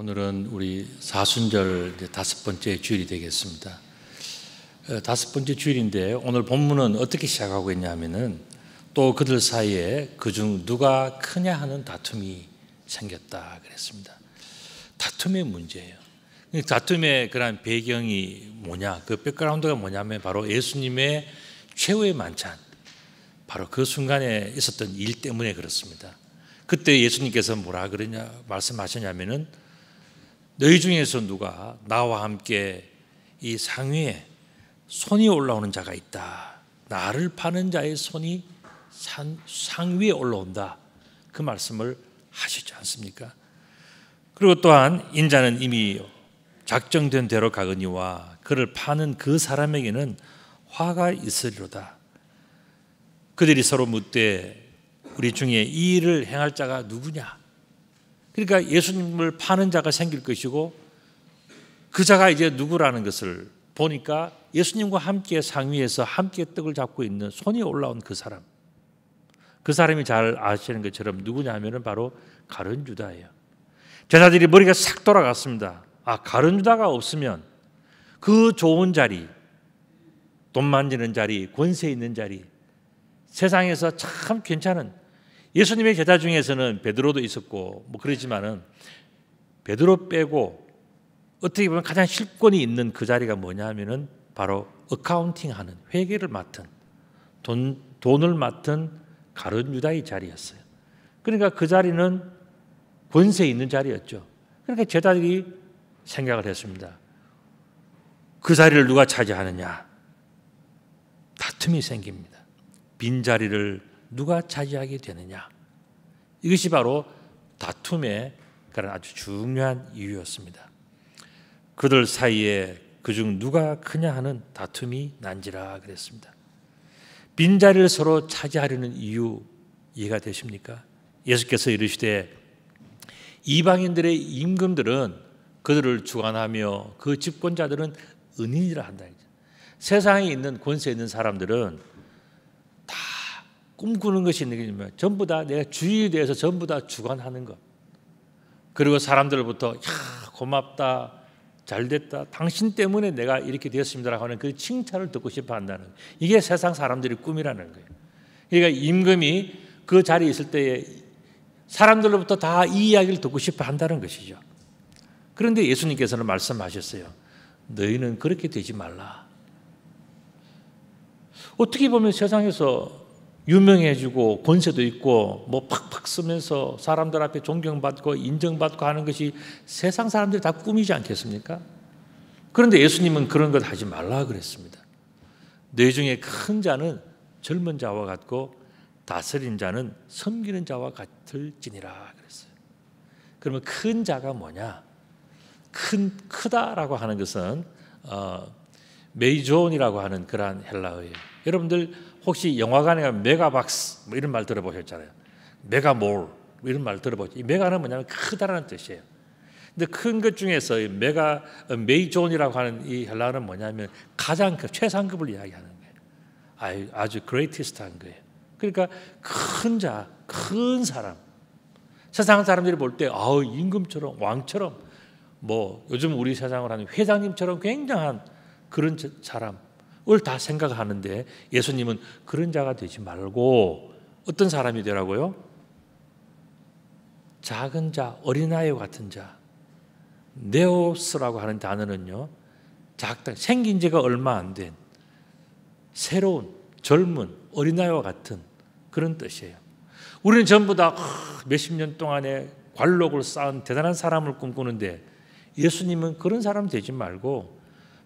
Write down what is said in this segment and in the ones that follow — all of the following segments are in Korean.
오늘은 우리 사순절 다섯 번째 주일이 되겠습니다. 다섯 번째 주일인데 오늘 본문은 어떻게 시작하고 있냐면은 또 그들 사이에 그중 누가 크냐 하는 다툼이 생겼다 그랬습니다. 다툼의 문제예요. 다툼의 그런 배경이 뭐냐, 그 백그라운드가 뭐냐면 바로 예수님의 최후의 만찬, 바로 그 순간에 있었던 일 때문에 그렇습니다. 그때 예수님께서 뭐라 그러냐 말씀하셨냐면은 너희 중에서 누가 나와 함께 이 상위에 손이 올라오는 자가 있다. 나를 파는 자의 손이 상위에 올라온다. 그 말씀을 하시지 않습니까? 그리고 또한 인자는 이미 작정된 대로 가거니와 그를 파는 그 사람에게는 화가 있으리로다. 그들이 서로 묻되 우리 중에 이 일을 행할 자가 누구냐? 그러니까 예수님을 파는 자가 생길 것이고 그 자가 이제 누구라는 것을 보니까 예수님과 함께 상위에서 함께 떡을 잡고 있는 손이 올라온 그 사람, 그 사람이 잘 아시는 것처럼 누구냐 하면 바로 가룟 유다예요. 제자들이 머리가 싹 돌아갔습니다. 가룟 유다가 없으면 그 좋은 자리, 돈 만지는 자리, 권세 있는 자리, 세상에서 참 괜찮은 예수님의 제자 중에서는 베드로도 있었고 그러지만은 베드로 빼고 어떻게 보면 가장 실권이 있는 그 자리가 뭐냐 하면은 바로 어카운팅하는, 회계를 맡은, 돈을 맡은 가룟 유다의 자리였어요. 그러니까 그 자리는 권세 있는 자리였죠. 그러니까 제자들이 생각을 했습니다. 그 자리를 누가 차지하느냐? 다툼이 생깁니다. 빈 자리를 누가 차지하게 되느냐? 이것이 바로 다툼의 그런 아주 중요한 이유였습니다. 그들 사이에 그중 누가 크냐 하는 다툼이 난지라 그랬습니다. 빈 자리를 서로 차지하려는 이유 이해가 되십니까? 예수께서 이르시되 이방인들의 임금들은 그들을 주관하며 그 집권자들은 은인이라 한다. 세상에 있는 권세 있는 사람들은 다 꿈꾸는 것이 있는 게 뭐예요? 전부 다 내가 주의에 대해서 전부 다 주관하는 것. 그리고 사람들로부터 고맙다, 잘됐다, 당신 때문에 내가 이렇게 되었습니다라고 하는 그 칭찬을 듣고 싶어 한다는 거예요. 이게 세상 사람들의 꿈이라는 거예요. 그러니까 임금이 그 자리에 있을 때에 사람들로부터 다 이 이야기를 듣고 싶어 한다는 것이죠. 그런데 예수님께서는 말씀하셨어요. 너희는 그렇게 되지 말라. 어떻게 보면 세상에서 유명해지고 권세도 있고 팍팍 쓰면서 사람들 앞에 존경받고 인정받고 하는 것이 세상 사람들이 다 꿈이지 않겠습니까? 그런데 예수님은 그런 것 하지 말라 그랬습니다. 너희 중에 큰 자는 젊은 자와 같고 다스린 자는 섬기는 자와 같을지니라 그랬어요. 그러면 큰 자가 뭐냐? 크다라고 하는 것은 메이존이라고 하는 그러한 헬라어예요. 여러분들 혹시 영화관에 가면 메가박스 이런 말 들어보셨잖아요. 메가몰 이런 말 들어보셨죠. 이 메가는 뭐냐면 크다라는 뜻이에요. 근데 큰 것 중에서 메이존이라고 하는 이 헬라어는 뭐냐면 가장 최상급을 이야기하는 거예요. 아주 그레이티스트한 거예요. 그러니까 큰 자, 큰 사람. 세상 사람들이 볼 때 임금처럼 왕처럼 요즘 우리 세상으로 하는 회장님처럼 굉장한 그런 사람을 다 생각하는데 예수님은 그런 자가 되지 말고 어떤 사람이 되라고요? 작은 자, 어린아이 같은 자. 네오스라고 하는 단어는요, 작다, 생긴 지가 얼마 안 된 새로운 젊은 어린아이와 같은 그런 뜻이에요. 우리는 전부 다 몇십 년 동안에 관록을 쌓은 대단한 사람을 꿈꾸는데 예수님은 그런 사람 되지 말고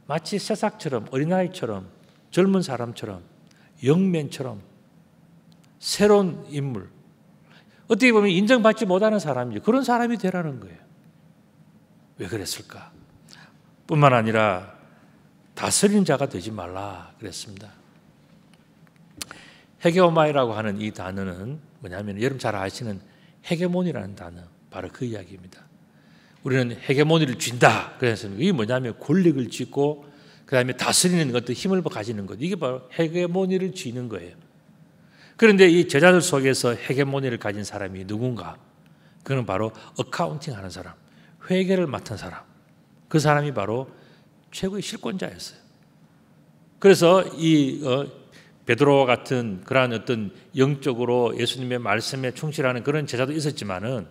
마치 새싹처럼, 어린아이처럼, 젊은 사람처럼, 영맨처럼 새로운 인물, 어떻게 보면 인정받지 못하는 사람이죠. 그런 사람이 되라는 거예요. 왜 그랬을까? 뿐만 아니라 다스리는 자가 되지 말라 그랬습니다. 헤게모니라고 하는 이 단어는 뭐냐면 여러분 잘 아시는 헤게몬이라는 단어, 바로 그 이야기입니다. 우리는 헤게모니를 쥔다. 그래서 이게 뭐냐면 권력을 쥐고 그 다음에 다스리는 것도 힘을 가지는 것. 이게 바로 헤게모니를 쥐는 거예요. 그런데 이 제자들 속에서 헤게모니를 가진 사람이 누군가? 그는 바로 어카운팅 하는 사람, 회개를 맡은 사람, 그 사람이 바로 최고의 실권자였어요. 그래서 이 베드로와 같은 그러한 어떤 영적으로 예수님의 말씀에 충실하는 그런 제자도 있었지만은,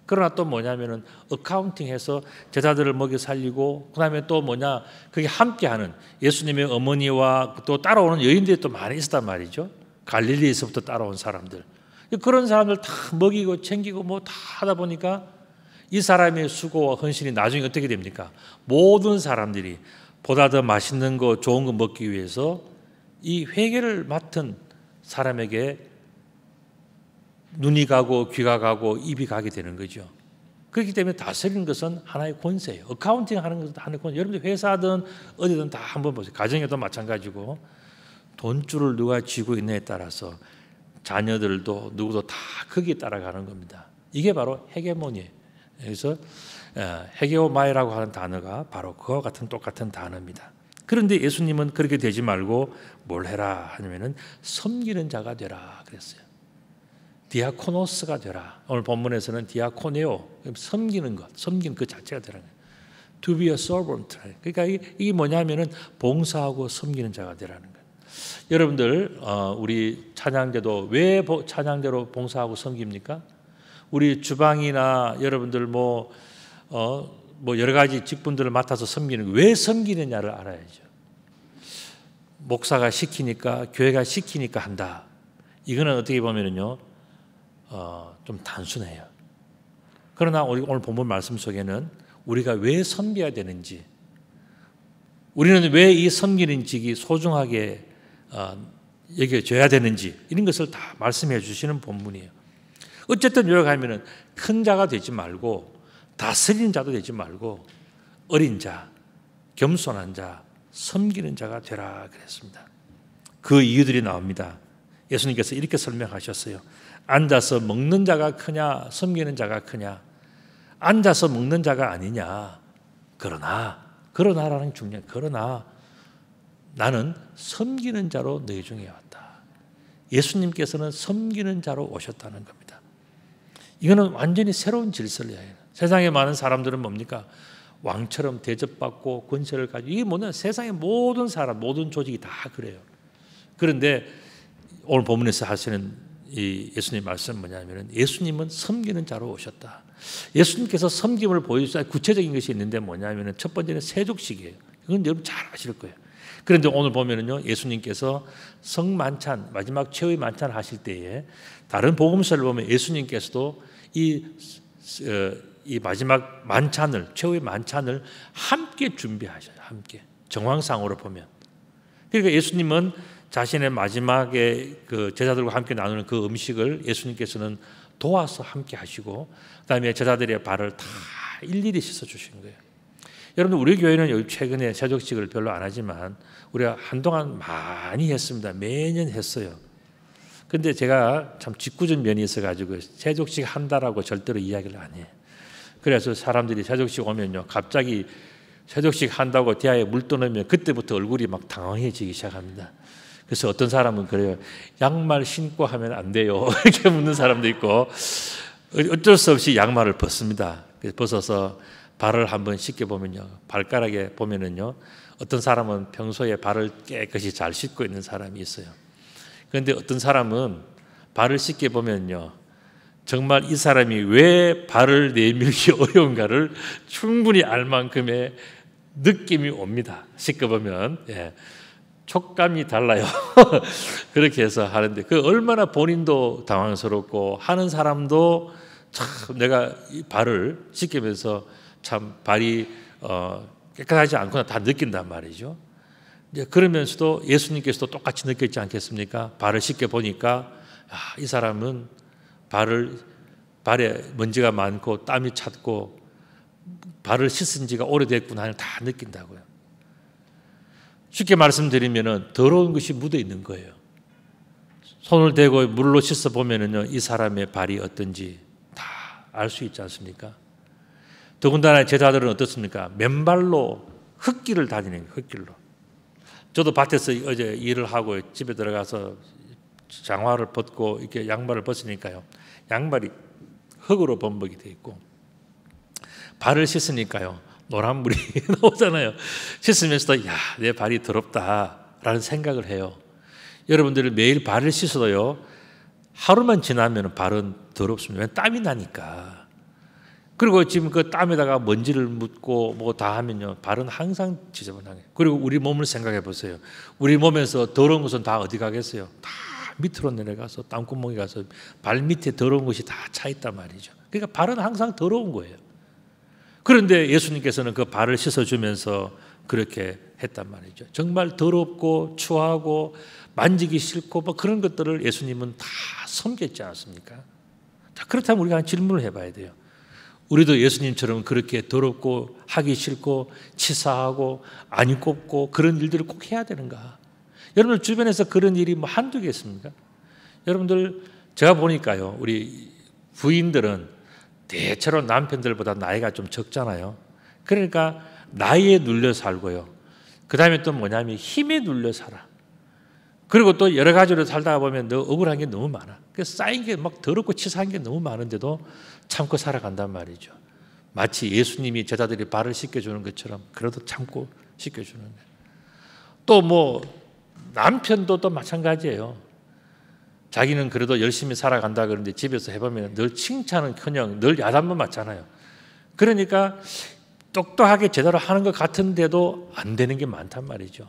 그러나 또 뭐냐면은 어카운팅해서 제자들을 먹여 살리고, 그다음에 또 뭐냐, 그게 함께하는 예수님의 어머니와 또 따라오는 여인들이 또 많이 있었단 말이죠. 갈릴리에서부터 따라온 사람들, 그런 사람들 다 먹이고 챙기고 뭐 다 하다 보니까 이 사람의 수고와 헌신이 나중에 어떻게 됩니까? 모든 사람들이 보다 더 맛있는 거, 좋은 거 먹기 위해서 이 회개를 맡은 사람에게 눈이 가고 귀가 가고 입이 가게 되는 거죠. 그렇기 때문에 다스리는 것은 하나의 권세예요. 어카운팅 하는 것은 하나의 권세. 여러분들 회사든 어디든 다 한번 보세요. 가정에도 마찬가지고 돈줄을 누가 쥐고 있느냐에 따라서 자녀들도 누구도 다 거기에 따라가는 겁니다. 이게 바로 헤게모니예요. 그래서 헤게오마이라고 하는 단어가 바로 그와 같은 똑같은 단어입니다. 그런데 예수님은 그렇게 되지 말고 뭘 해라 하냐면은 섬기는 자가 되라 그랬어요. 디아코노스가 되라. 오늘 본문에서는 디아코네오, 섬기는 것, 섬기는 그 자체가 되라는 거예요. To be a servant. 그러니까 이게 뭐냐면은 봉사하고 섬기는 자가 되라는 거예요. 여러분들 우리 찬양대도 왜 찬양대로 봉사하고 섬깁니까? 우리 주방이나 여러분들 뭐 여러 가지 직분들을 맡아서 섬기는, 왜 섬기느냐를 알아야죠. 목사가 시키니까, 교회가 시키니까 한다. 이거는 어떻게 보면은요, 좀 단순해요. 그러나 오늘 본문 말씀 속에는 우리가 왜 섬겨야 되는지, 우리는 왜 이 섬기는 직이 소중하게 여겨져야 되는지, 이런 것을 다 말씀해 주시는 본문이에요. 어쨌든 여기 가면은 큰 자가 되지 말고 다스리는 자도 되지 말고 어린 자, 겸손한 자, 섬기는 자가 되라 그랬습니다. 그 이유들이 나옵니다. 예수님께서 이렇게 설명하셨어요. 앉아서 먹는 자가 크냐, 섬기는 자가 크냐? 앉아서 먹는 자가 아니냐. 그러나라는 중요해요. 그러나 나는 섬기는 자로 너희 중에 왔다. 예수님께서는 섬기는 자로 오셨다는 겁니다. 이거는 완전히 새로운 질서를 해요. 세상에 많은 사람들은 뭡니까? 왕처럼 대접받고 권세를 가지고, 이게 뭐냐? 세상의 모든 사람, 모든 조직이 다 그래요. 그런데 오늘 본문에서 하시는 이 예수님 말씀은 뭐냐면, 예수님은 섬기는 자로 오셨다. 예수님께서 섬김을 보여주신 구체적인 것이 있는데 뭐냐면, 첫 번째는 세족식이에요. 이건 여러분 잘 아실 거예요. 그런데 오늘 보면은요, 예수님께서 성만찬, 마지막 최후의 만찬을 하실 때에 다른 복음서를 보면 예수님께서도 이 마지막 만찬을, 최후의 만찬을 함께 준비하셔요. 함께. 정황상으로 보면. 그러니까 예수님은 자신의 마지막에 그 제자들과 함께 나누는 그 음식을 예수님께서는 도와서 함께 하시고, 그다음에 제자들의 발을 다 일일이 씻어 주신 거예요. 여러분, 우리 교회는 최근에 세족식을 별로 안 하지만 우리가 한동안 많이 했습니다. 매년 했어요. 근데 제가 참 짓궂은 면이 있어가지고 세족식 한다라고 절대로 이야기를 안 해요. 그래서 사람들이 세족식 오면요, 갑자기 세족식 한다고 대야에 물 떠넣으면 그때부터 얼굴이 막 당황해지기 시작합니다. 그래서 어떤 사람은 그래요. 양말 신고 하면 안 돼요. 이렇게 묻는 사람도 있고, 어쩔 수 없이 양말을 벗습니다. 그래서 벗어서 발을 한번 씻겨보면요, 발가락에 보면은요, 어떤 사람은 평소에 발을 깨끗이 잘 씻고 있는 사람이 있어요. 그런데 어떤 사람은 발을 씻겨보면요, 정말 이 사람이 왜 발을 내밀기 어려운가를 충분히 알 만큼의 느낌이 옵니다. 씻겨보면. 예. 촉감이 달라요. 그렇게 해서 하는데, 그 얼마나 본인도 당황스럽고 하는 사람도 참 내가 이 발을 씻기면서 참 발이 깨끗하지 않구나 다 느낀단 말이죠. 이제 그러면서도 예수님께서도 똑같이 느꼈지 않겠습니까? 발을 씻겨 보니까 이 사람은 발에 먼지가 많고 땀이 찼고 발을 씻은 지가 오래됐구나 다 느낀다고요. 쉽게 말씀드리면은 더러운 것이 묻어 있는 거예요. 손을 대고 물로 씻어 보면은요, 이 사람의 발이 어떤지 다 알 수 있지 않습니까? 더군다나 제자들은 어떻습니까? 맨발로 흙길을 다니는 거예요. 흙길로. 저도 밭에서 어제 일을 하고 집에 들어가서 장화를 벗고 이렇게 양말을 벗으니까요, 양말이 흙으로 범벅이 돼 있고 발을 씻으니까요, 노란물이 나오잖아요. 씻으면서도 야, 내 발이 더럽다라는 생각을 해요. 여러분들 매일 발을 씻어도요, 하루만 지나면 발은 더럽습니다. 땀이 나니까. 그리고 지금 그 땀에다가 먼지를 묻고 뭐 다 하면요, 발은 항상 지저분하게. 그리고 우리 몸을 생각해 보세요. 우리 몸에서 더러운 것은 다 어디 가겠어요? 다 밑으로 내려가서 땀구멍에 가서 발 밑에 더러운 것이 다 차 있단 말이죠. 그러니까 발은 항상 더러운 거예요. 그런데 예수님께서는 그 발을 씻어주면서 그렇게 했단 말이죠. 정말 더럽고 추하고 만지기 싫고 뭐 그런 것들을 예수님은 다 섬겼지 않습니까? 자, 그렇다면 우리가 한 질문을 해봐야 돼요. 우리도 예수님처럼 그렇게 더럽고 하기 싫고 치사하고 안 꼽고 그런 일들을 꼭 해야 되는가? 여러분들 주변에서 그런 일이 뭐 한두 개 있습니까? 여러분들 제가 보니까요, 우리 부인들은 대체로 남편들보다 나이가 좀 적잖아요. 그러니까 나이에 눌려 살고요. 그 다음에 또 뭐냐면 힘에 눌려 살아. 그리고 또 여러 가지로 살다가 보면 너 억울한 게 너무 많아. 그래서 쌓인 게 막 더럽고 치사한 게 너무 많은데도 참고 살아간단 말이죠. 마치 예수님이 제자들이 발을 씻겨주는 것처럼 그래도 참고 씻겨주는 거예요. 또 뭐 남편도 또 마찬가지예요. 자기는 그래도 열심히 살아간다 그러는데 집에서 해보면 늘 칭찬은커녕 늘 야단만 맞잖아요. 그러니까 똑똑하게 제대로 하는 것 같은데도 안 되는 게 많단 말이죠.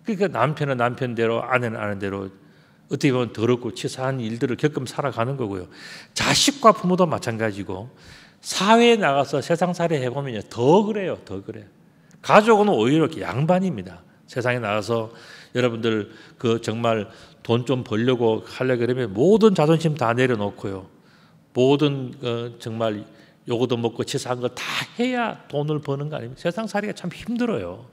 그러니까 남편은 남편대로 아내는 아내대로 어떻게 보면 더럽고 치사한 일들을 겪으며 살아가는 거고요. 자식과 부모도 마찬가지고 사회에 나가서 세상살이 해보면 더 그래요. 더 그래요. 가족은 오히려 이렇게 양반입니다. 세상에 나가서 여러분들 그 정말 돈 좀 벌려고 하려고 그러면 모든 자존심 다 내려놓고요. 모든 정말 요거도 먹고 치사한 거 다 해야 돈을 버는 거 아닙니까? 세상살이가 참 힘들어요.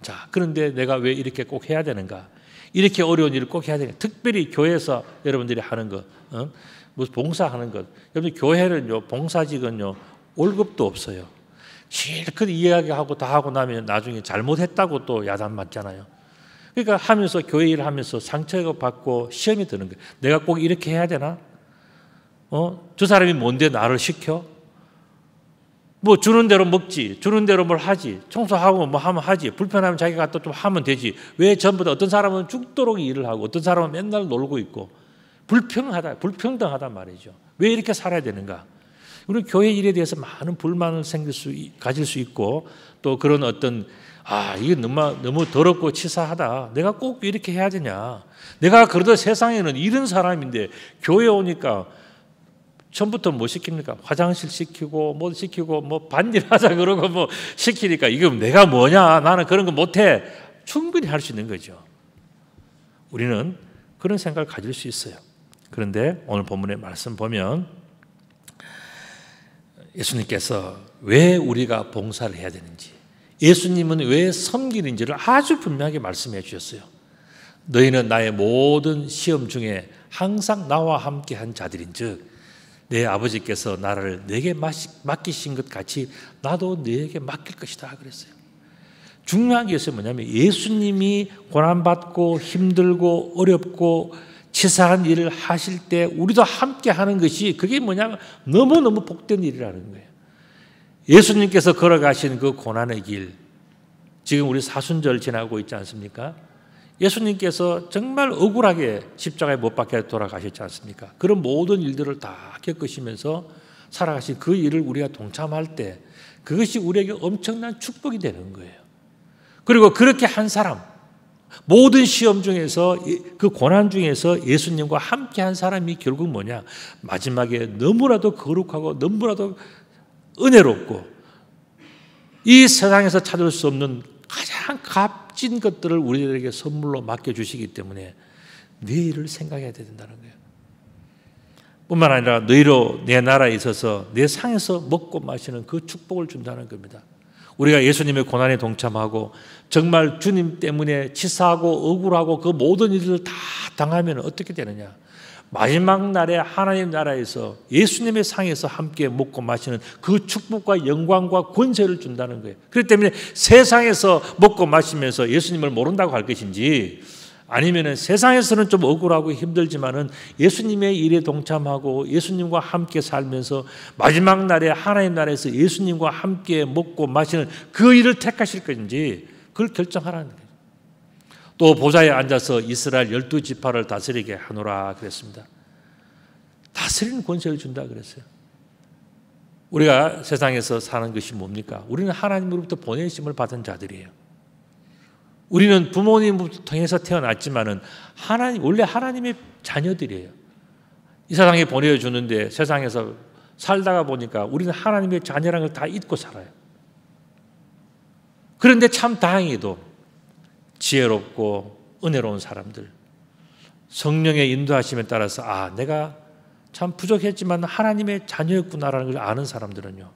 자, 그런데 내가 왜 이렇게 꼭 해야 되는가? 이렇게 어려운 일을 꼭 해야 되는가? 특별히 교회에서 여러분들이 하는 것, 무슨 봉사하는 것. 여러분 교회는요, 봉사직은요, 월급도 없어요. 실컷 이야기하고 다 하고 나면 나중에 잘못했다고 또 야단 맞잖아요. 그러니까 하면서 교회 일을 하면서 상처가 받고 시험이 드는 거예요. 내가 꼭 이렇게 해야 되나? 저 사람이 뭔데 나를 시켜? 뭐 주는 대로 먹지, 주는 대로 뭘 하지, 청소하고 뭐 하면 하지, 불편하면 자기가 또 좀 하면 되지. 왜 전부 다 어떤 사람은 죽도록 일을 하고 어떤 사람은 맨날 놀고 있고 불평등하단 말이죠. 왜 이렇게 살아야 되는가? 우리 교회 일에 대해서 많은 불만을 가질 수 있고 또 그런 어떤 이게 너무 더럽고 치사하다. 내가 꼭 이렇게 해야 되냐? 내가 그래도 세상에는 이런 사람인데 교회 오니까 처음부터 뭐 시킵니까? 화장실 시키고 뭐 시키고 뭐 반일하자 그러고 뭐 시키니까 이거 내가 뭐냐? 나는 그런 거 못해. 충분히 할 수 있는 거죠. 우리는 그런 생각을 가질 수 있어요. 그런데 오늘 본문의 말씀 보면 예수님께서 왜 우리가 봉사를 해야 되는지, 예수님은 왜 섬기는지를 아주 분명하게 말씀해 주셨어요. 너희는 나의 모든 시험 중에 항상 나와 함께한 자들인즉 내 아버지께서 나를 내게 맡기신 것 같이 나도 너에게 맡길 것이다 그랬어요. 중요한 게 뭐냐면 예수님이 고난받고 힘들고 어렵고 치사한 일을 하실 때 우리도 함께 하는 것이 그게 뭐냐면 너무너무 복된 일이라는 거예요. 예수님께서 걸어가신 그 고난의 길, 지금 우리 사순절 지나고 있지 않습니까? 예수님께서 정말 억울하게 십자가에 못 박혀 돌아가셨지 않습니까? 그런 모든 일들을 다 겪으시면서 살아가신 그 일을 우리가 동참할 때 그것이 우리에게 엄청난 축복이 되는 거예요. 그리고 그렇게 한 사람, 모든 시험 중에서 그 고난 중에서 예수님과 함께 한 사람이 결국 뭐냐? 마지막에 너무나도 거룩하고 너무나도 은혜롭고 이 세상에서 찾을 수 없는 가장 값진 것들을 우리들에게 선물로 맡겨주시기 때문에 내 일을 생각해야 된다는 거예요. 뿐만 아니라 너희로 내 나라에 있어서 내 상에서 먹고 마시는 그 축복을 준다는 겁니다. 우리가 예수님의 고난에 동참하고 정말 주님 때문에 치사하고 억울하고 그 모든 일들을 다 당하면 어떻게 되느냐? 마지막 날에 하나님 나라에서 예수님의 상에서 함께 먹고 마시는 그 축복과 영광과 권세를 준다는 거예요. 그렇기 때문에 세상에서 먹고 마시면서 예수님을 모른다고 할 것인지 아니면은 세상에서는 좀 억울하고 힘들지만은 예수님의 일에 동참하고 예수님과 함께 살면서 마지막 날에 하나님 나라에서 예수님과 함께 먹고 마시는 그 일을 택하실 건지 그걸 결정하라는 거예요. 또 보좌에 앉아서 이스라엘 12지파를 다스리게 하노라 그랬습니다. 다스리는 권세를 준다 그랬어요. 우리가 세상에서 사는 것이 뭡니까? 우리는 하나님으로부터 보내심을 받은 자들이에요. 우리는 부모님부터 통해서 태어났지만은 원래 하나님의 자녀들이에요. 이 세상에 보내주는데 세상에서 살다가 보니까 우리는 하나님의 자녀라는 걸 다 잊고 살아요. 그런데 참 다행히도 지혜롭고 은혜로운 사람들, 성령의 인도하심에 따라서 내가 참 부족했지만 하나님의 자녀였구나라는 걸 아는 사람들은요,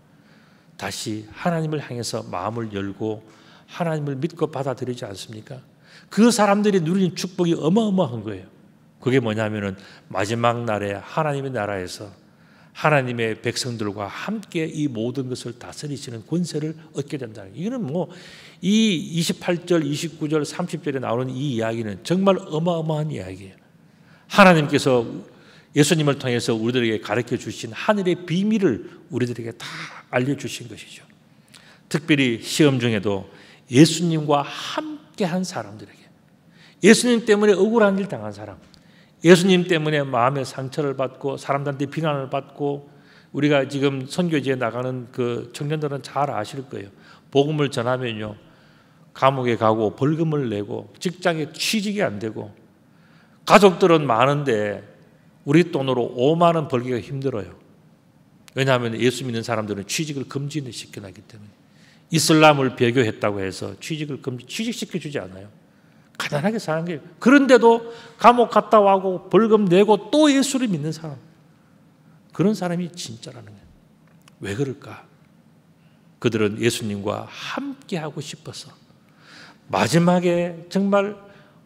다시 하나님을 향해서 마음을 열고 하나님을 믿고 받아들이지 않습니까? 그 사람들이 누리는 축복이 어마어마한 거예요. 그게 뭐냐면은 마지막 날에 하나님의 나라에서 하나님의 백성들과 함께 이 모든 것을 다스리시는 권세를 얻게 된다는 거예요. 이거는 이 28절, 29절, 30절에 나오는 이 이야기는 정말 어마어마한 이야기예요. 하나님께서 예수님을 통해서 우리들에게 가르쳐 주신 하늘의 비밀을 우리들에게 다 알려주신 것이죠. 특별히 시험 중에도 예수님과 함께한 사람들에게, 예수님 때문에 억울한 일 당한 사람, 예수님 때문에 마음의 상처를 받고 사람들한테 비난을 받고, 우리가 지금 선교지에 나가는 그 청년들은 잘 아실 거예요. 복음을 전하면요, 감옥에 가고 벌금을 내고 직장에 취직이 안 되고, 가족들은 많은데 우리 돈으로 5만 원 벌기가 힘들어요. 왜냐하면 예수 믿는 사람들은 취직을 금지시켜놨기 때문에. 이슬람을 배교했다고 해서 취직시켜주지 않아요. 가난하게 사는 거예요. 그런데도 감옥 갔다 와고 벌금 내고 또 예수를 믿는 사람, 그런 사람이 진짜라는 거예요. 왜 그럴까? 그들은 예수님과 함께하고 싶어서 마지막에 정말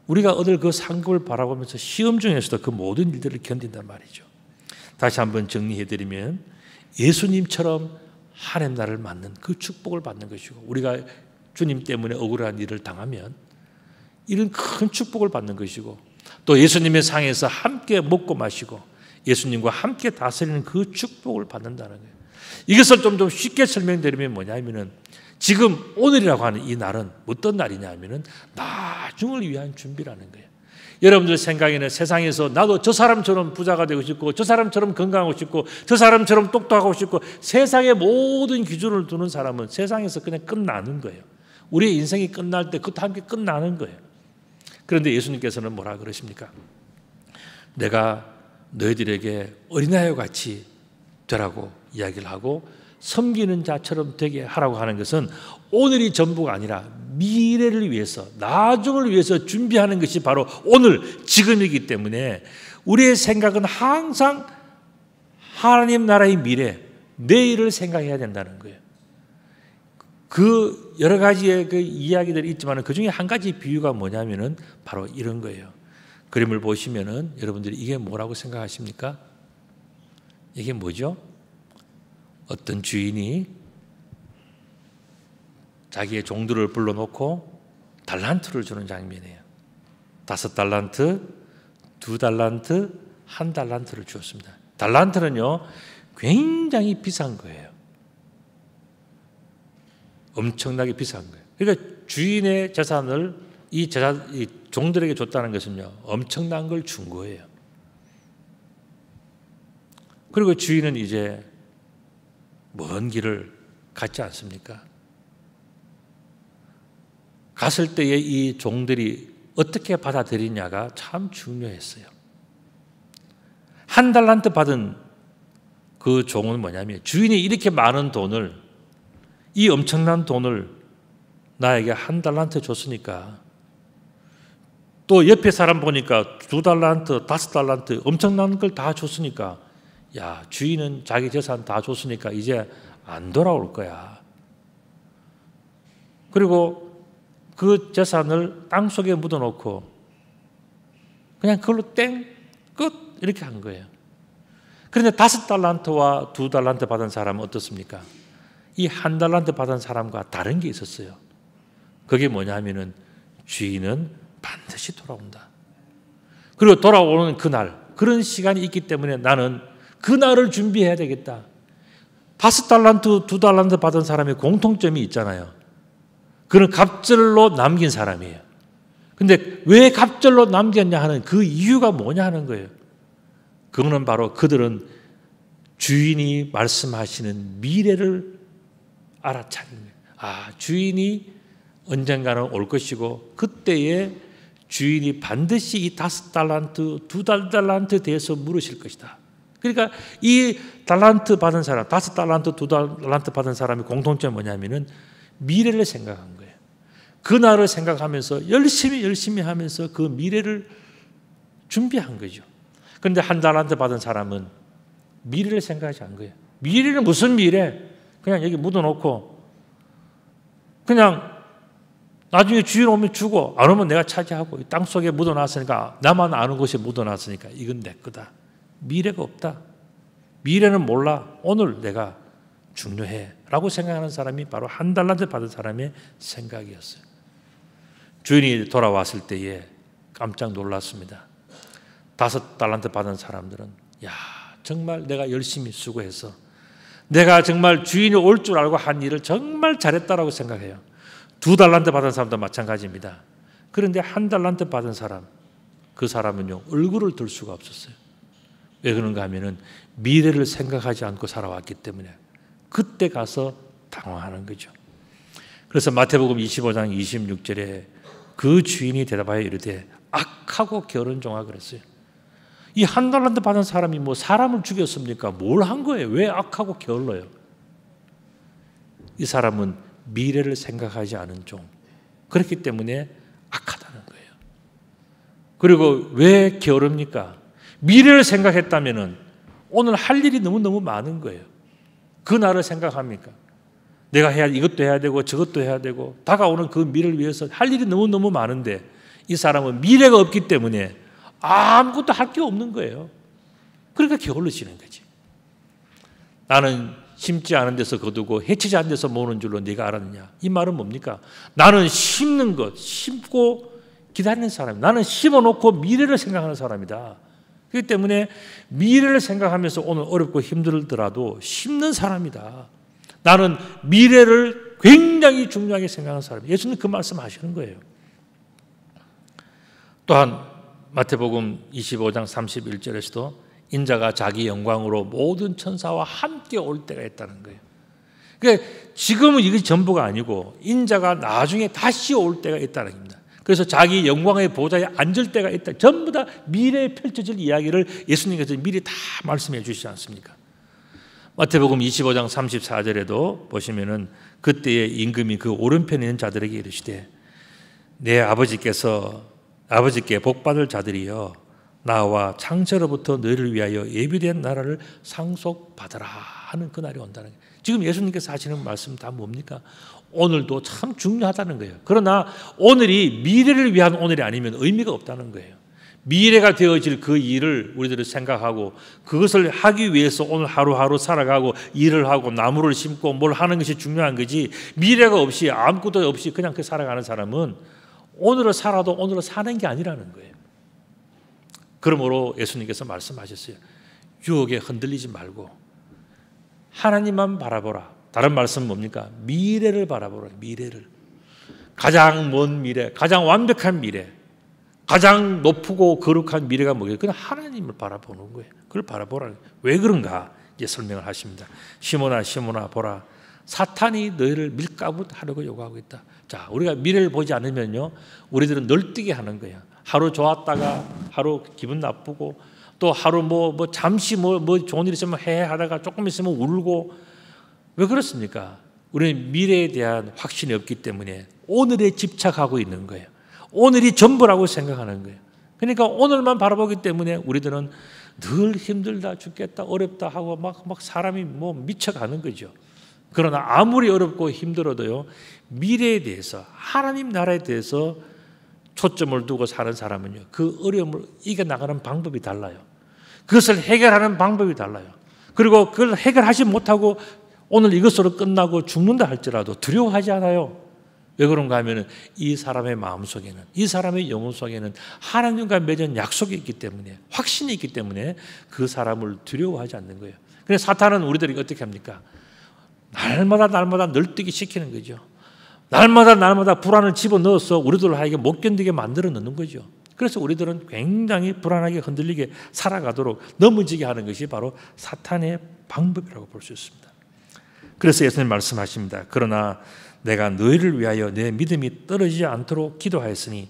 우리가 얻을 그 상급을 바라보면서 시험 중에서도 그 모든 일들을 견딘단 말이죠. 다시 한번 정리해드리면 예수님처럼 하나님 나라를 맞는 그 축복을 받는 것이고, 우리가 주님 때문에 억울한 일을 당하면 이런 큰 축복을 받는 것이고, 또 예수님의 상에서 함께 먹고 마시고 예수님과 함께 다스리는 그 축복을 받는다는 거예요. 이것을 좀 쉽게 설명드리면 뭐냐면은, 지금 오늘이라고 하는 이 날은 어떤 날이냐 하면은 나중을 위한 준비라는 거예요. 여러분들 생각에는 세상에서 나도 저 사람처럼 부자가 되고 싶고, 저 사람처럼 건강하고 싶고, 저 사람처럼 똑똑하고 싶고, 세상의 모든 기준을 두는 사람은 세상에서 그냥 끝나는 거예요. 우리의 인생이 끝날 때 그것도 함께 끝나는 거예요. 그런데 예수님께서는 뭐라 그러십니까? 내가 너희들에게 어린아이와 같이 되라고 이야기를 하고 섬기는 자처럼 되게 하라고 하는 것은 오늘이 전부가 아니라 미래를 위해서, 나중을 위해서 준비하는 것이 바로 오늘, 지금이기 때문에 우리의 생각은 항상 하나님 나라의 미래, 내일을 생각해야 된다는 거예요. 그 여러 가지의 그 이야기들이 있지만 그 중에 한 가지 비유가 뭐냐면은 바로 이런 거예요. 그림을 보시면은 여러분들이 이게 뭐라고 생각하십니까? 이게 뭐죠? 어떤 주인이 자기의 종들을 불러놓고 달란트를 주는 장면이에요. 5달란트, 2달란트, 1달란트를 주었습니다. 달란트는요, 굉장히 비싼 거예요. 엄청나게 비싼 거예요. 그러니까 주인의 재산을 이 종들에게 줬다는 것은요, 엄청난 걸 준 거예요. 그리고 주인은 이제 먼 길을 갔지 않습니까? 갔을 때에 이 종들이 어떻게 받아들이냐가 참 중요했어요. 1달란트 받은 그 종은 뭐냐면, 주인이 이렇게 많은 돈을, 이 엄청난 돈을 나에게 1달란트 줬으니까, 또 옆에 사람 보니까 2달란트, 5달란트 엄청난 걸 다 줬으니까, 야, 주인은 자기 재산 다 줬으니까 이제 안 돌아올 거야. 그리고 그 재산을 땅속에 묻어놓고 그냥 그걸로 땡, 끝, 이렇게 한 거예요. 그런데 5달란트와 2달란트 받은 사람은 어떻습니까? 이 1달란트 받은 사람과 다른 게 있었어요. 그게 뭐냐면은, 주인은 반드시 돌아온다. 그리고 돌아오는 그날, 그런 시간이 있기 때문에 나는 그날을 준비해야 되겠다. 5달란트, 2달란트 받은 사람의 공통점이 있잖아요. 그는 갑절로 남긴 사람이에요. 근데 왜 갑절로 남겼냐 하는 그 이유가 뭐냐 하는 거예요. 그거는 바로 그들은 주인이 말씀하시는 미래를 알아차린 거예요. 아, 주인이 언젠가는 올 것이고 그때에 주인이 반드시 이 5달란트, 2달란트에 대해서 물으실 것이다. 그러니까 이 달란트 받은 사람, 5달란트, 2달란트 받은 사람의 공통점이 뭐냐면은 미래를 생각한 거예요. 그날을 생각하면서 열심히 하면서 그 미래를 준비한 거죠. 그런데 1달란트 받은 사람은 미래를 생각하지 않은 거예요. 미래는 무슨 미래? 그냥 여기 묻어놓고 그냥 나중에 주인 오면 주고 안 오면 내가 차지하고 땅속에 묻어놨으니까 나만 아는 곳에 묻어놨으니까 이건 내 거다. 미래가 없다. 미래는 몰라. 오늘 내가 중요해 라고 생각하는 사람이 바로 1달란트 받은 사람의 생각이었어요. 주인이 돌아왔을 때에 깜짝 놀랐습니다. 5달란트 받은 사람들은 야, 정말 내가 열심히 수고해서 내가 정말 주인이 올 줄 알고 한 일을 정말 잘했다라고 생각해요. 2달란트 받은 사람도 마찬가지입니다. 그런데 1달란트 받은 사람, 그 사람은요 얼굴을 들 수가 없었어요. 왜 그런가 하면은 미래를 생각하지 않고 살아왔기 때문에 그때 가서 당황하는 거죠. 그래서 마태복음 25장 26절에 그 주인이 대답하여 이르되 악하고 게으른 종아 그랬어요. 이 1달란트 받은 사람이 뭐 사람을 죽였습니까? 뭘 한 거예요? 왜 악하고 게을러요? 이 사람은 미래를 생각하지 않은 종. 그렇기 때문에 악하다는 거예요. 그리고 왜 게으릅니까? 미래를 생각했다면 오늘 할 일이 너무너무 많은 거예요. 그날을 생각합니까? 내가 해야 이것도 해야 되고 저것도 해야 되고 다가오는 그 미래를 위해서 할 일이 너무너무 많은데 이 사람은 미래가 없기 때문에 아무것도 할 게 없는 거예요. 그러니까 게을러지는 거지. 나는 심지 않은 데서 거두고 해치지 않은 데서 모으는 줄로 네가 알았느냐. 이 말은 뭡니까? 나는 심는 것, 심고 기다리는 사람이다. 나는 심어놓고 미래를 생각하는 사람이다. 그렇기 때문에 미래를 생각하면서 오늘 어렵고 힘들더라도 심는 사람이다. 나는 미래를 굉장히 중요하게 생각하는 사람이다. 예수님 그 말씀 하시는 거예요. 또한 마태복음 25장 31절에서도 인자가 자기 영광으로 모든 천사와 함께 올 때가 있다는 거예요. 그러니까 지금은 이게 전부가 아니고 인자가 나중에 다시 올 때가 있다는 겁니다. 그래서 자기 영광의 보좌에 앉을 때가 있다. 전부 다 미래에 펼쳐질 이야기를 예수님께서 미리 다 말씀해 주시지 않습니까? 마태복음 25장 34절에도 보시면은 그때의 임금이 그 오른편에 있는 자들에게 이르시되 내 아버지께 복받을 자들이여 나와 창세로부터 너희를 위하여 예비된 나라를 상속받으라 하는 그날이 온다는 거예요. 지금 예수님께서 하시는 말씀 다 뭡니까? 오늘도 참 중요하다는 거예요. 그러나 오늘이 미래를 위한 오늘이 아니면 의미가 없다는 거예요. 미래가 되어질 그 일을 우리들이 생각하고 그것을 하기 위해서 오늘 하루하루 살아가고 일을 하고 나무를 심고 뭘 하는 것이 중요한 거지 미래가 없이 아무것도 없이 그냥 그 살아가는 사람은 오늘을 살아도 오늘을 사는 게 아니라는 거예요. 그러므로 예수님께서 말씀하셨어요. 유혹에 흔들리지 말고 하나님만 바라보라. 다른 말씀은 뭡니까? 미래를 바라보라. 미래를. 가장 먼 미래, 가장 완벽한 미래, 가장 높고 거룩한 미래가 뭐예요? 그냥 하나님을 바라보는 거예요. 그걸 바라보라. 왜 그런가? 이제 설명을 하십니다. 시몬아 보라. 사탄이 너희를 밀가부하려고 요구하고 있다. 자, 우리가 미래를 보지 않으면요, 우리들은 널뛰게 하는 거예요. 하루 좋았다가 하루 기분 나쁘고 또 하루 잠시 좋은 일 있으면 하다가 조금 있으면 울고. 왜 그렇습니까? 우리는 미래에 대한 확신이 없기 때문에 오늘에 집착하고 있는 거예요. 오늘이 전부라고 생각하는 거예요. 그러니까 오늘만 바라보기 때문에 우리들은 늘 힘들다 죽겠다 어렵다 하고 막 사람이 미쳐가는 거죠. 그러나 아무리 어렵고 힘들어도요, 미래에 대해서 하나님 나라에 대해서 초점을 두고 사는 사람은요, 그 어려움을 이겨나가는 방법이 달라요. 그것을 해결하는 방법이 달라요. 그리고 그걸 해결하지 못하고 오늘 이것으로 끝나고 죽는다 할지라도 두려워하지 않아요. 왜 그런가 하면은 이 사람의 마음 속에는, 이 사람의 영혼 속에는 하나님과 맺은 약속이 있기 때문에, 확신이 있기 때문에 그 사람을 두려워하지 않는 거예요. 그래서 사탄은 우리들이 어떻게 합니까? 날마다 널뛰기 시키는 거죠. 날마다 불안을 집어넣어서 우리들 하에게 못 견디게 만들어 넣는 거죠. 그래서 우리들은 굉장히 불안하게 흔들리게 살아가도록 넘어지게 하는 것이 바로 사탄의 방법이라고 볼 수 있습니다. 그래서 예수님 말씀하십니다. 그러나 내가 너희를 위하여 내 믿음이 떨어지지 않도록 기도하였으니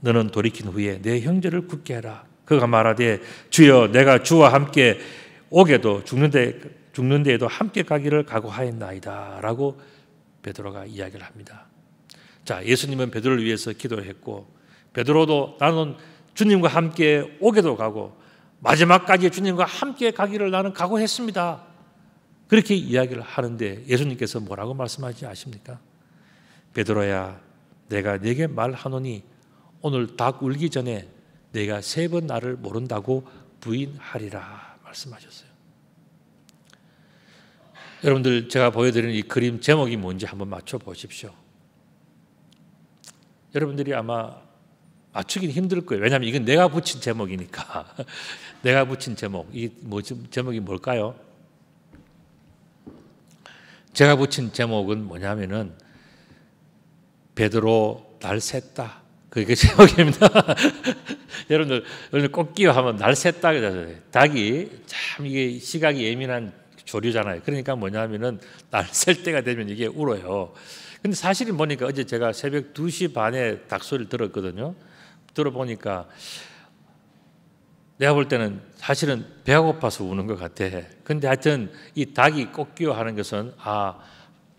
너는 돌이킨 후에 내 형제를 굳게 해라. 그가 말하되 주여 내가 주와 함께 오게도 죽는 데에도 함께 가기를 각오하였나이다 라고 베드로가 이야기를 합니다. 자, 예수님은 베드로를 위해서 기도를 했고 베드로도 나는 주님과 함께 오게도 가고 마지막까지 주님과 함께 가기를 나는 각오했습니다. 그렇게 이야기를 하는데 예수님께서 뭐라고 말씀하시지 아십니까? 베드로야 내가 네게 말하노니 오늘 닭 울기 전에 네가 3번 나를 모른다고 부인하리라 말씀하셨어요. 여러분들 제가 보여드리는 이 그림 제목이 뭔지 한번 맞춰보십시오. 여러분들이 아마 맞추긴 힘들 거예요. 왜냐하면 이건 내가 붙인 제목이니까. 내가 붙인 제목. 제목이 뭘까요? 제가 붙인 제목은 뭐냐면은 베드로 날 샜다. 그게 제목입니다. 여러분들 꽃기호 하면 날 샜다 그러잖아요. 닭이 참 이게 시각이 예민한 조류잖아요. 그러니까 뭐냐면은 날 셀 때가 되면 이게 울어요. 근데 사실은 보니까 어제 제가 새벽 2시 반에 닭 소리를 들었거든요. 들어보니까 내가 볼 때는 사실은 배가 고파서 우는 것 같아. 근데 하여튼 이 닭이 꽃기호 하는 것은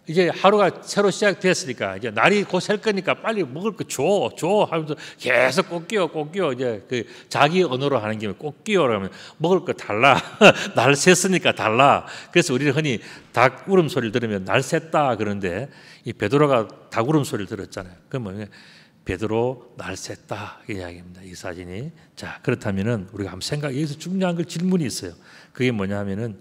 이제 하루가 새로 시작됐으니까 이제 날이 곧 셀 거니까 빨리 먹을 거 줘 하면서 계속 꽃기호 이제 그 자기 언어로 하는 게 꽃기호라면 먹을 거 달라. 날 샜으니까 달라. 그래서 우리는 흔히 닭 울음소리를 들으면 날 샜다 그러는데 이 베드로가 닭 울음소리를 들었잖아요. 그러면 베드로 날 샜다 이 이야기입니다. 이 사진이. 자, 그렇다면은 우리가 한번 여기서 중요한 질문이 있어요. 그게 뭐냐 하면은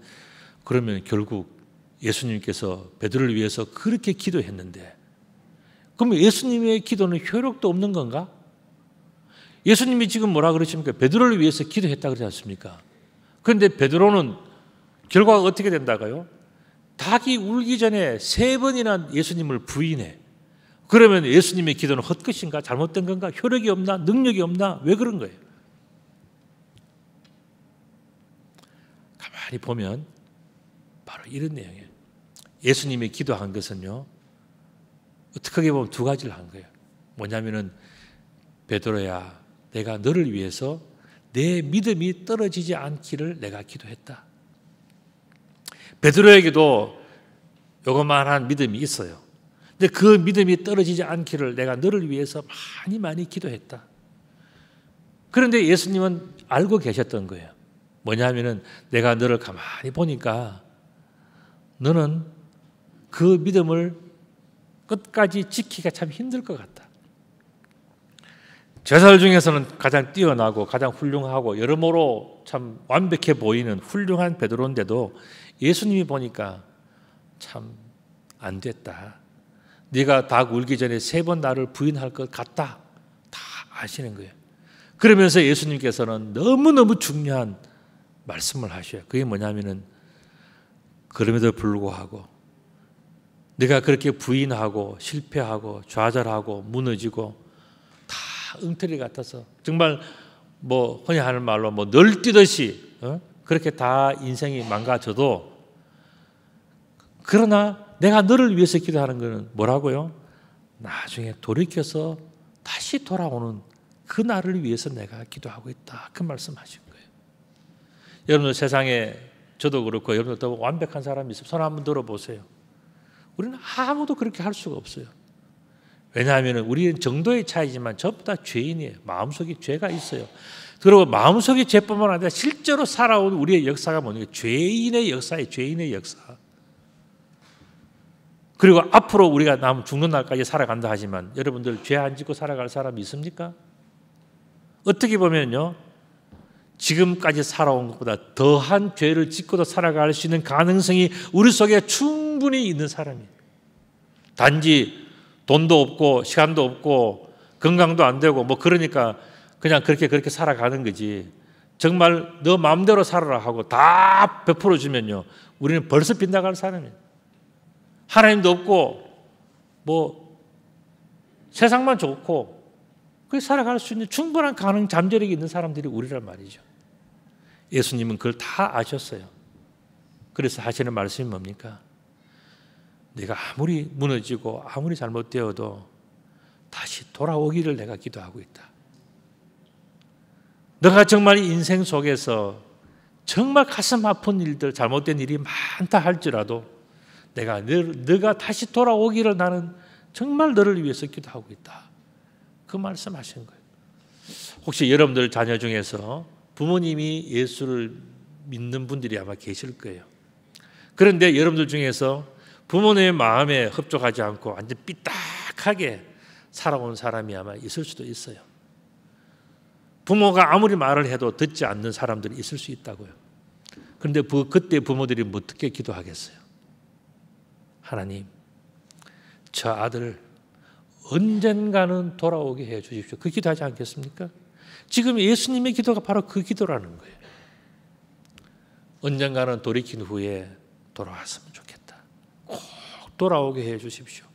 그러면 결국 예수님께서 베드로를 위해서 그렇게 기도했는데 그러면 예수님의 기도는 효력도 없는 건가? 예수님이 지금 뭐라 그러십니까? 베드로를 위해서 기도했다 그러지 않습니까? 그런데 베드로는 결과가 어떻게 된다고요? 닭이 울기 전에 3번이나 예수님을 부인해. 그러면 예수님의 기도는 헛것인가? 잘못된 건가? 효력이 없나? 능력이 없나? 왜 그런 거예요? 가만히 보면 바로 이런 내용이에요. 예수님이 기도한 것은요, 어떻게 보면 2가지를 한 거예요. 뭐냐면은 베드로야, 내가 너를 위해서 내 믿음이 떨어지지 않기를 내가 기도했다. 베드로에게도 요것만한 믿음이 있어요. 근데 그 믿음이 떨어지지 않기를 내가 너를 위해서 많이 기도했다. 그런데 예수님은 알고 계셨던 거예요. 뭐냐면은 내가 너를 가만히 보니까 너는 그 믿음을 끝까지 지키기가 참 힘들 것 같다. 제자들 중에서는 가장 뛰어나고 가장 훌륭하고 여러모로 참 완벽해 보이는 훌륭한 베드로인데도 예수님이 보니까 참 안 됐다. 네가 닭 울기 전에 3번 나를 부인할 것 같다. 다 아시는 거예요. 그러면서 예수님께서는 너무너무 중요한 말씀을 하셔요. 그게 뭐냐면은 그럼에도 불구하고 네가 그렇게 부인하고 실패하고 좌절하고 무너지고 다 엉터리 같아서 정말 뭐 흔히 하는 말로 뭐 널뛰듯이 그렇게 다 인생이 망가져도 그러나 내가 너를 위해서 기도하는 것은 뭐라고요? 나중에 돌이켜서 다시 돌아오는 그 날을 위해서 내가 기도하고 있다. 그 말씀하신 거예요. 여러분들 세상에 저도 그렇고 여러분들도 완벽한 사람이 있으면 손 한번 들어보세요. 우리는 아무도 그렇게 할 수가 없어요. 왜냐하면 우리는 정도의 차이지만 전부 다 죄인이에요. 마음속에 죄가 있어요. 그리고 마음속에 죄뿐만 아니라 실제로 살아온 우리의 역사가 뭐냐면 죄인의 역사예요. 죄인의 역사. 그리고 앞으로 우리가 죽는 날까지 살아간다 하지만 여러분들 죄 안 짓고 살아갈 사람이 있습니까? 어떻게 보면요, 지금까지 살아온 것보다 더한 죄를 짓고도 살아갈 수 있는 가능성이 우리 속에 충분히 있는 사람이에요. 단지 돈도 없고 시간도 없고 건강도 안 되고 뭐 그러니까 그냥 그렇게 살아가는 거지. 정말 너 마음대로 살아라 하고 다 베풀어 주면요, 우리는 벌써 빗나갈 사람이에요. 하나님도 없고 뭐 세상만 좋고 그 살아갈 수 있는 충분한 가능 잠재력이 있는 사람들이 우리란 말이죠. 예수님은 그걸 다 아셨어요. 그래서 하시는 말씀이 뭡니까? 내가 아무리 무너지고 아무리 잘못되어도 다시 돌아오기를 내가 기도하고 있다. 너가 정말 인생 속에서 정말 가슴 아픈 일들, 잘못된 일이 많다 할지라도 너가 다시 돌아오기를 나는 정말 너를 위해서 기도하고 있다. 그 말씀하신 거예요. 혹시 여러분들 자녀 중에서 부모님이 예수를 믿는 분들이 아마 계실 거예요. 그런데 여러분들 중에서 부모님의 마음에 흡족하지 않고 완전 삐딱하게 살아온 사람이 아마 있을 수도 있어요. 부모가 아무리 말을 해도 듣지 않는 사람들이 있을 수 있다고요. 그런데 그때 부모들이 어떻게 기도하겠어요? 하나님, 저 아들 언젠가는 돌아오게 해 주십시오. 그 기도하지 않겠습니까? 지금 예수님의 기도가 바로 그 기도라는 거예요. 언젠가는 돌이킨 후에 돌아왔으면 좋겠다. 꼭 돌아오게 해 주십시오.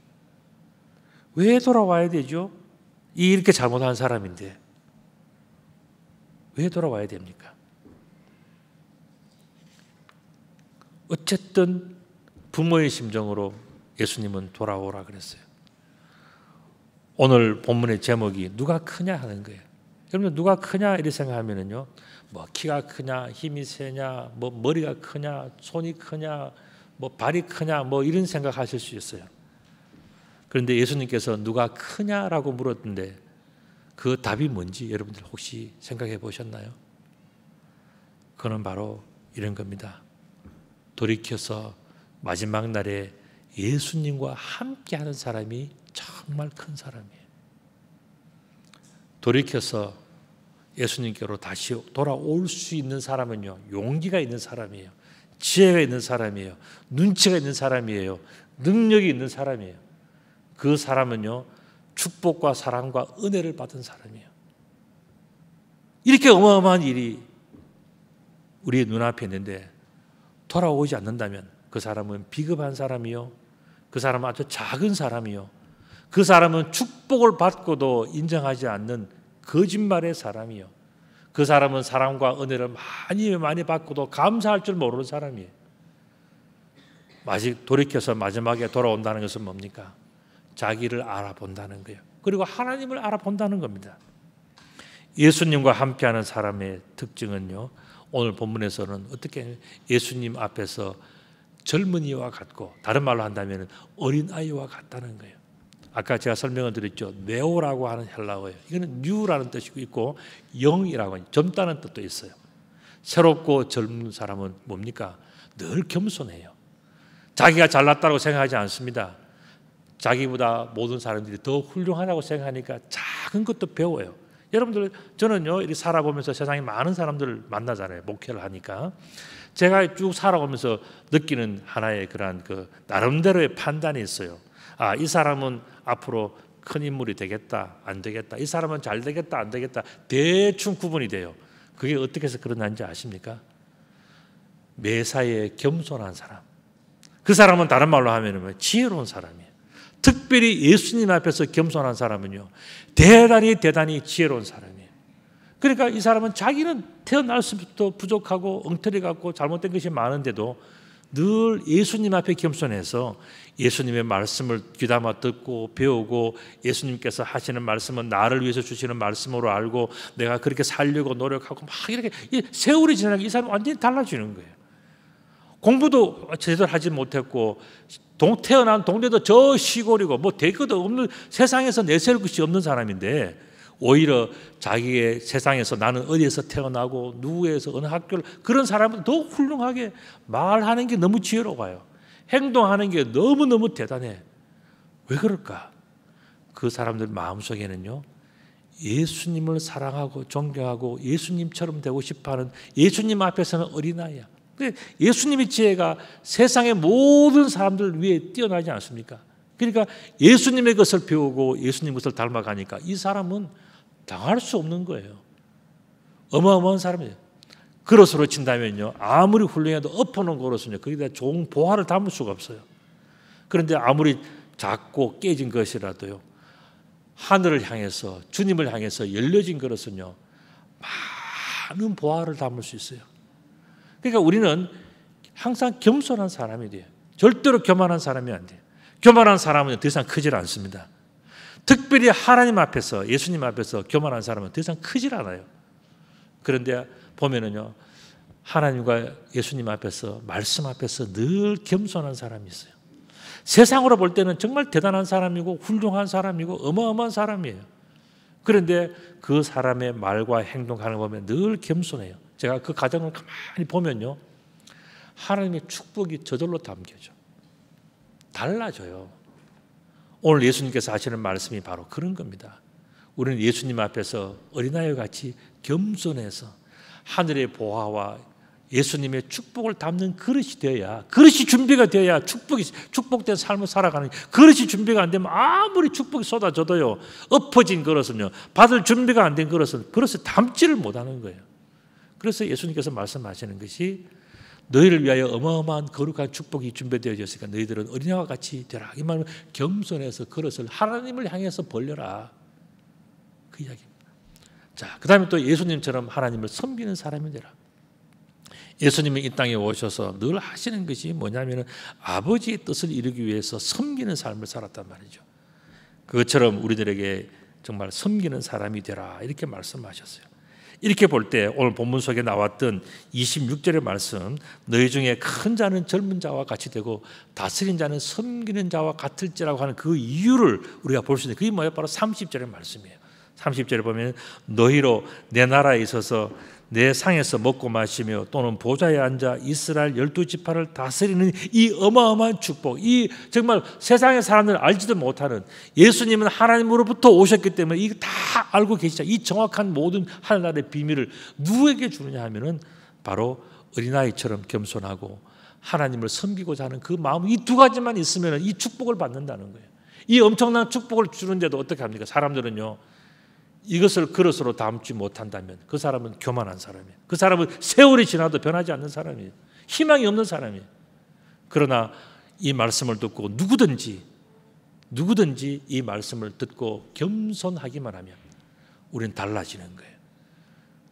왜 돌아와야 되죠? 이렇게 잘못한 사람인데 왜 돌아와야 됩니까? 어쨌든 부모의 심정으로 예수님은 돌아오라 그랬어요. 오늘 본문의 제목이 누가 크냐 하는 거예요. 여러분, 누가 크냐 이렇게 생각하면은요, 뭐 키가 크냐, 힘이 세냐, 뭐 머리가 크냐, 손이 크냐, 뭐 발이 크냐, 뭐 이런 생각하실 수 있어요. 그런데 예수님께서 누가 크냐라고 물었는데 그 답이 뭔지 여러분들 혹시 생각해 보셨나요? 그건 바로 이런 겁니다. 돌이켜서 마지막 날에 예수님과 함께하는 사람이 정말 큰 사람이에요. 돌이켜서 예수님께로 다시 돌아올 수 있는 사람은요, 용기가 있는 사람이에요. 지혜가 있는 사람이에요. 눈치가 있는 사람이에요. 능력이 있는 사람이에요. 그 사람은요, 축복과 사랑과 은혜를 받은 사람이에요. 이렇게 어마어마한 일이 우리의 눈앞에 있는데 돌아오지 않는다면 그 사람은 비겁한 사람이요, 그 사람은 아주 작은 사람이요, 그 사람은 축복을 받고도 인정하지 않는 거짓말의 사람이요, 그 사람은 사랑과 은혜를 많이 받고도 감사할 줄 모르는 사람이에요. 돌이켜서 마지막에 돌아온다는 것은 뭡니까? 자기를 알아본다는 거예요. 그리고 하나님을 알아본다는 겁니다. 예수님과 함께하는 사람의 특징은요, 오늘 본문에서는 어떻게 예수님 앞에서 젊은이와 같고, 다른 말로 한다면 어린아이와 같다는 거예요. 아까 제가 설명을 드렸죠. 네오라고 하는 헬라어예요. 이거는 뉴라는 뜻이고 있고 영이라고 하는 젊다는 뜻도 있어요. 새롭고 젊은 사람은 뭡니까? 늘 겸손해요. 자기가 잘났다고 생각하지 않습니다. 자기보다 모든 사람들이 더 훌륭하다고 생각하니까 작은 것도 배워요. 여러분들, 저는요, 이렇게 살아보면서 세상에 많은 사람들을 만나잖아요. 목회를 하니까. 제가 쭉 살아오면서 느끼는 하나의 그런 나름대로의 판단이 있어요. 아, 이 사람은 앞으로 큰 인물이 되겠다, 안 되겠다. 이 사람은 잘 되겠다, 안 되겠다. 대충 구분이 돼요. 그게 어떻게 해서 그러는지 아십니까? 매사에 겸손한 사람. 그 사람은 다른 말로 하면 지혜로운 사람이에요. 특별히 예수님 앞에서 겸손한 사람은요, 대단히 지혜로운 사람이에요. 그러니까 이 사람은 자기는 태어날수부터 부족하고 엉터리 같고 잘못된 것이 많은데도 늘 예수님 앞에 겸손해서 예수님의 말씀을 귀담아 듣고 배우고, 예수님께서 하시는 말씀은 나를 위해서 주시는 말씀으로 알고 내가 그렇게 살려고 노력하고 막 이렇게 세월이 지나니까 이 사람은 완전히 달라지는 거예요. 공부도 제대로 하지 못했고 태어난 동네도 저 시골이고 뭐 대거도 없는, 세상에서 내세울 것이 없는 사람인데 오히려 자기의 세상에서 나는 어디에서 태어나고 누구에서 어느 학교를, 그런 사람은 더 훌륭하게 말하는 게 너무 지혜로워요. 행동하는 게 너무너무 대단해. 왜 그럴까? 그 사람들 마음속에는요, 예수님을 사랑하고 존경하고 예수님처럼 되고 싶어하는, 예수님 앞에서는 어린아이야. 예수님의 지혜가 세상의 모든 사람들 위에 뛰어나지 않습니까? 그러니까 예수님의 것을 배우고 예수님 것을 닮아가니까 이 사람은 당할 수 없는 거예요. 어마어마한 사람이에요. 그릇으로 친다면요, 아무리 훌륭해도 엎어놓은 그릇은요, 거기다 좋은 보화를 담을 수가 없어요. 그런데 아무리 작고 깨진 것이라도요, 하늘을 향해서, 주님을 향해서 열려진 그릇은요, 많은 보화를 담을 수 있어요. 그러니까 우리는 항상 겸손한 사람이 돼요. 절대로 교만한 사람이 안 돼요. 교만한 사람은 더 이상 크질 않습니다. 특별히 하나님 앞에서, 예수님 앞에서 교만한 사람은 더 이상 크질 않아요. 그런데 보면은요, 하나님과 예수님 앞에서, 말씀 앞에서 늘 겸손한 사람이 있어요. 세상으로 볼 때는 정말 대단한 사람이고 훌륭한 사람이고 어마어마한 사람이에요. 그런데 그 사람의 말과 행동하는 거 보면 늘 겸손해요. 제가 그 가정을 가만히 보면요, 하나님의 축복이 저절로 담겨져. 달라져요. 오늘 예수님께서 하시는 말씀이 바로 그런 겁니다. 우리는 예수님 앞에서 어린아이와 같이 겸손해서 하늘의 보화와 예수님의 축복을 담는 그릇이 되어야, 그릇이 준비가 되어야 축복된 삶을 살아가는, 그릇이 준비가 안 되면 아무리 축복이 쏟아져도요, 엎어진 그릇은요, 받을 준비가 안 된 그릇은 그릇을 담지를 못하는 거예요. 그래서 예수님께서 말씀하시는 것이 너희를 위하여 어마어마한 거룩한 축복이 준비되어졌으니까 너희들은 어린아이와 같이 되라. 이 말은 겸손해서 그릇을 하나님을 향해서 벌려라, 그 이야기입니다. 자, 그 다음에 또 예수님처럼 하나님을 섬기는 사람이 되라. 예수님이 이 땅에 오셔서 늘 하시는 것이 뭐냐면 아버지의 뜻을 이루기 위해서 섬기는 삶을 살았단 말이죠. 그것처럼 우리들에게 정말 섬기는 사람이 되라, 이렇게 말씀하셨어요. 이렇게 볼 때 오늘 본문 속에 나왔던 26절의 말씀, 너희 중에 큰 자는 젊은 자와 같이 되고 다스린 자는 섬기는 자와 같을지라고 하는 그 이유를 우리가 볼 수 있는데, 그게 뭐예요? 바로 30절의 말씀이에요. 30절에 보면 너희로 내 나라에 있어서 내 상에서 먹고 마시며 또는 보좌에 앉아 이스라엘 12지파를 다스리는 이 어마어마한 축복, 이 정말 세상의 사람들은 알지도 못하는, 예수님은 하나님으로부터 오셨기 때문에 이거 다 알고 계시죠. 이 정확한 모든 하늘나라의 비밀을 누구에게 주느냐 하면은 바로 어린아이처럼 겸손하고 하나님을 섬기고자 하는 그 마음, 이 두 가지만 있으면 이 축복을 받는다는 거예요. 이 엄청난 축복을 주는데도 어떻게 합니까? 사람들은요, 이것을 그릇으로 담지 못한다면 그 사람은 교만한 사람이에요. 그 사람은 세월이 지나도 변하지 않는 사람이에요. 희망이 없는 사람이에요. 그러나 이 말씀을 듣고 누구든지 이 말씀을 듣고 겸손하기만 하면 우리는 달라지는 거예요.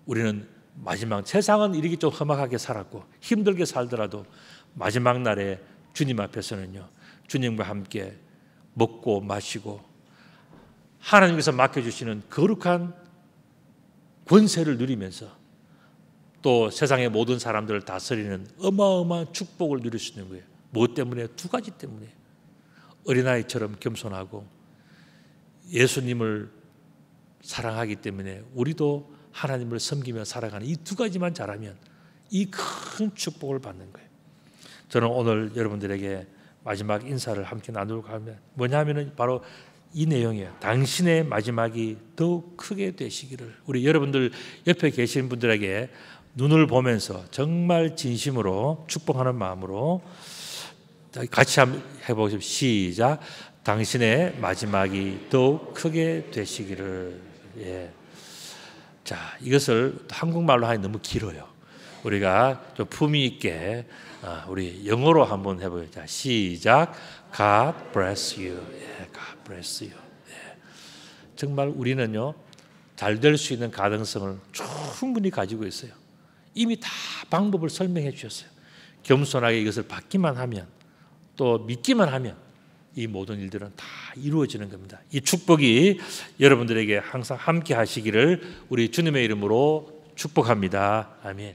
우리는 마지막, 세상은 이렇게 좀 험악하게 살았고 힘들게 살더라도 마지막 날에 주님 앞에서는요, 주님과 함께 먹고 마시고 하나님께서 맡겨주시는 거룩한 권세를 누리면서 또 세상의 모든 사람들을 다스리는 어마어마한 축복을 누릴 수 있는 거예요. 무엇 때문에? 두 가지 때문에. 어린아이처럼 겸손하고 예수님을 사랑하기 때문에 우리도 하나님을 섬기며 살아가는 이 두 가지만 잘하면 이 큰 축복을 받는 거예요. 저는 오늘 여러분들에게 마지막 인사를 함께 나누고 하면 뭐냐면은 바로 이 내용이에요. 당신의 마지막이 더욱 크게 되시기를. 우리 여러분들 옆에 계신 분들에게 눈을 보면서 정말 진심으로 축복하는 마음으로 같이 한번 해보십시오. 시작. 당신의 마지막이 더욱 크게 되시기를. 예. 자, 이것을 한국말로 하니 너무 길어요. 우리가 좀 품위 있게 우리 영어로 한번 해보죠. 자, 시작. God bless you. God bless you. 정말 우리는요, 잘 될 수 있는 가능성을 충분히 가지고 있어요. 이미 다 방법을 설명해 주셨어요. 겸손하게 이것을 받기만 하면, 또 믿기만 하면 이 모든 일들은 다 이루어지는 겁니다. 이 축복이 여러분들에게 항상 함께 하시기를 우리 주님의 이름으로 축복합니다. 아멘.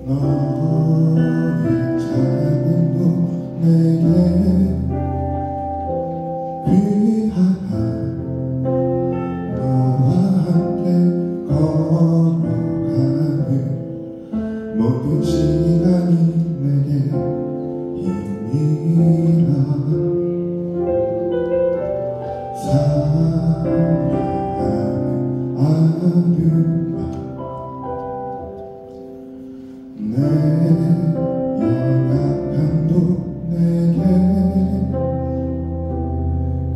너의 작은 도 내게 귀하다. 너와 함께 걸어가는 모든 시간이 내게 힘이라. 사랑하는 아들아, 내 연약함도 내게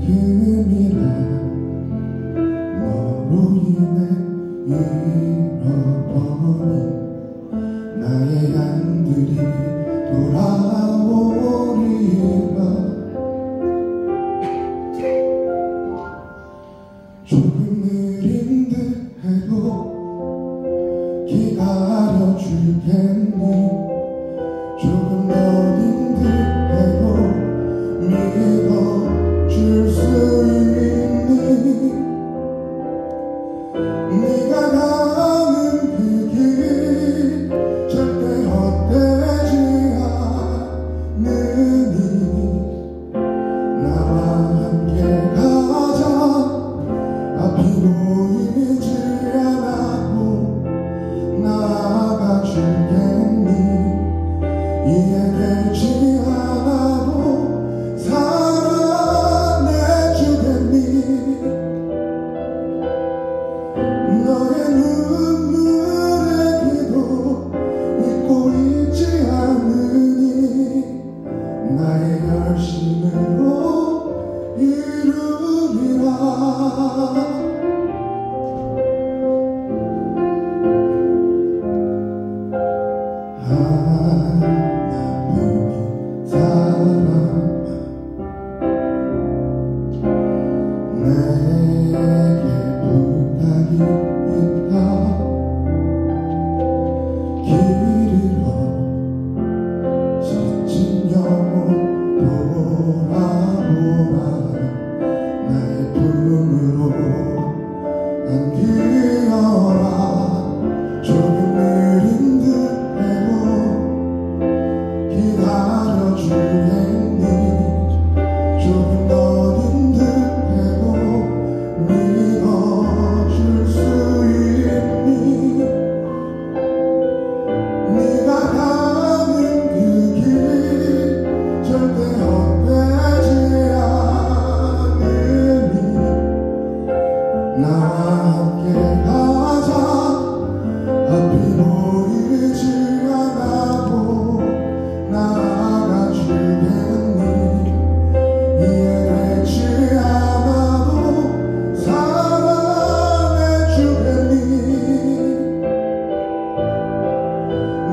금이라. 너로 인해 잃어버린 나의 양들이 돌아오리라. 조금 느린 듯 해도 기다려주겠니? 조금 더딘 듯 해도 믿어줄 수 있니? 네가 가는 그 길 절대 헛되지 않으니 나와 함께 가자. 앞이 보이지 않아도 나아가주겠니? 이해되지 않아도 사랑해주겠니? 너의 눈물의 기도 잊고 있지 않으니 나의 열심으로 이루리라. 하나뿐인 사랑아, 내게 부탁이 있다. 길을 지친 영혼 돌아오라. 나의 품으로 안기어라. 조금 느린 듯 해도 기다려주겠니? 조금 더딘 듯 해도 믿어줄 수 있니? 네가 가는 그 길 절대 헛되지 않으니 나와 함께 가자. 앞이 보이지 않아도 나아가주겠니? 이해되지 않아도 사랑해주겠니?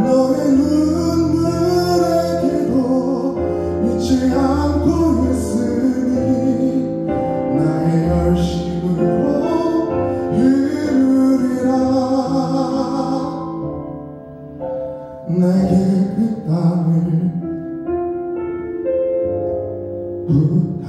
너의 눈물의 기도 잊지 않고 있으니 나의 열심으로 이루리라. 내게 그 땅을 부탁